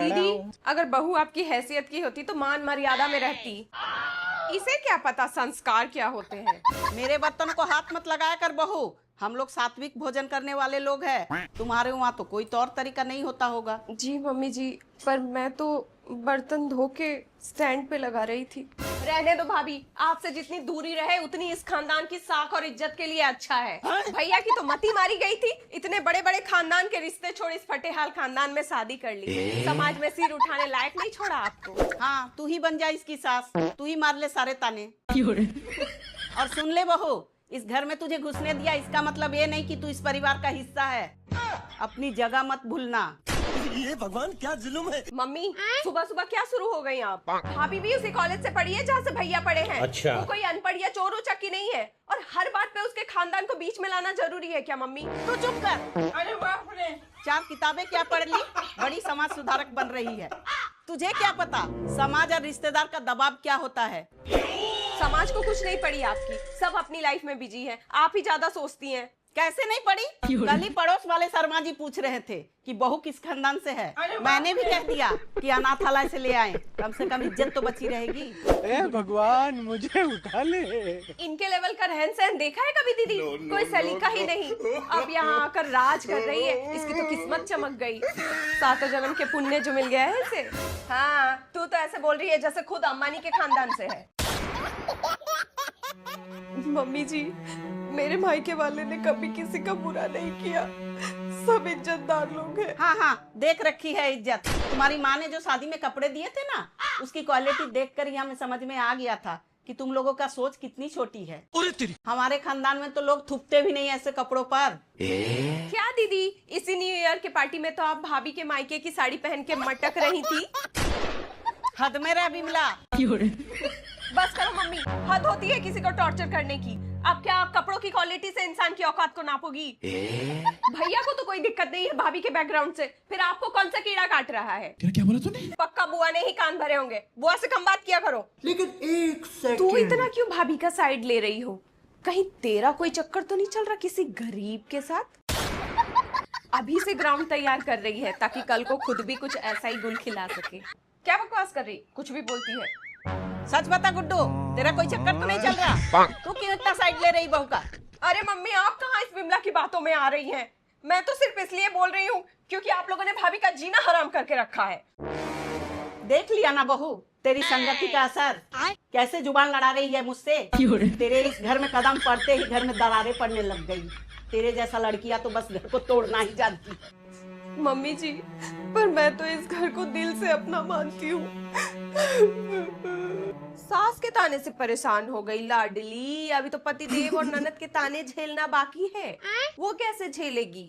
दीदी, अगर बहू आपकी हैसियत की होती तो मान मर्यादा में रहती। इसे क्या पता संस्कार क्या होते हैं। मेरे बर्तन को हाथ मत लगाया कर बहू, हम लोग सात्विक भोजन करने वाले लोग हैं। तुम्हारे वहाँ तो कोई तौर तरीका नहीं होता होगा। जी मम्मी जी, पर मैं तो बर्तन धो के स्टैंड पे लगा रही थी। रहने दो भाभी, आपसे जितनी दूरी रहे उतनी इस खानदान की साख और इज्जत के लिए अच्छा है। भैया की तो मती मारी गई थी, इतने बड़े बड़े खानदान के रिश्ते छोड़ इस फटेहाल खानदान में शादी कर ली। समाज में सिर उठाने लायक नहीं छोड़ा आपको। हाँ, तू ही बन जा इसकी सास, तू ही मार ले सारे ताने। और सुन ले बहू, इस घर में तुझे घुसने दिया इसका मतलब ये नहीं कि तू इस परिवार का हिस्सा है। अपनी जगह मत भूलना। ये भगवान क्या जुल्म है। मम्मी, सुबह सुबह क्या शुरू हो गई आप? भाभी भी उसी कॉलेज से पढ़ी है जहाँ से भैया पढ़े हैं। अच्छा। वो कोई अनपढ़ या चोर उचक्की नहीं है, और हर बात पे उसके खानदान को बीच में लाना जरूरी है क्या मम्मी? तू चुप कर। अरे बाप रे, 4 किताबें क्या पढ़ ली, बड़ी समाज सुधारक बन रही है। तुझे क्या पता समाज और रिश्तेदार का दबाव क्या होता है। समाज को कुछ नहीं पड़ी आपकी, सब अपनी लाइफ में बिजी हैं। आप ही ज्यादा सोचती हैं। कैसे नहीं पड़ी? कल ही पड़ोस वाले शर्मा जी पूछ रहे थे कि बहू किस खानदान से है। मैंने भी कह दिया कि अनाथालय से ले आए, कम से कम इज्जत तो बची रहेगी। ए भगवान मुझे उठा ले। इनके लेवल का रहन सहन देखा है कभी दीदी? कोई सलीका ही नहीं। अब यहाँ आकर राज कर रही है, इसकी तो किस्मत चमक गई। 7 जन्म के पुण्य जो मिल गया है इसे। हाँ, तू तो ऐसे बोल रही है जैसे खुद अम्बानी के खानदान से है। मम्मी जी, मेरे मायके वाले ने कभी किसी का बुरा नहीं किया, सब इज्जतदार लोग हैं। हाँ हाँ, देख रखी है इज्जत। तुम्हारी माँ ने जो शादी में कपड़े दिए थे ना, उसकी क्वालिटी देखकर ही हमें समझ में आ गया था कि तुम लोगों का सोच कितनी छोटी है। हमारे खानदान में तो लोग थूकते भी नहीं ऐसे कपड़ों पर। क्या दीदी, इसी न्यू ईयर के पार्टी में तो आप भाभी के मायके की साड़ी पहन के मटक रही थी। हद में रह बिमला। बस करो मम्मी, हद होती है किसी को टॉर्चर करने की। अब क्या आप कपड़ों की क्वालिटी से इंसान की औकात को नापोगी? भैया को तो कोई दिक्कत नहीं है भाभी के बैकग्राउंड से, फिर आपको कौन सा कीड़ा काट रहा है? क्या बोला तूने? पक्का बुआ ने ही कान भरे होंगे। बुआ से कम बात किया करो। लेकिन एक सेकंड, तू इतना क्यों भाभी का साइड ले रही हो? कहीं तेरा कोई चक्कर तो नहीं चल रहा किसी गरीब के साथ? अभी से ग्राउंड तैयार कर रही है ताकि कल को खुद भी कुछ ऐसा ही गुल खिला सके। क्या बकवास कर रही, कुछ भी बोलती है। सच बता गुड्डू, तेरा कोई चक्कर तो नहीं चल रहा? तू क्यों इतना साइड ले रही बहू का? अरे मम्मी, आप कहाँ इस बिमला की बातों में आ रही हैं? मैं तो सिर्फ इसलिए बोल रही हूँ क्योंकि आप लोगों ने भाभी का जीना हराम करके रखा है। देख लिया ना बहू, तेरी संगति का असर। कैसे जुबान लड़ा रही है मुझसे। तेरे इस घर में कदम पड़ते ही घर में दरारें पड़ने लग गई। तेरे जैसा लड़कियां तो बस घर को तोड़ना ही जानती। मम्मी जी, पर मैं तो इस घर को दिल से अपना मानती हूँ। सास के ताने से परेशान हो गई लाडली, अभी तो पति देव और ननद के ताने झेलना बाकी है। वो कैसे झेलेगी?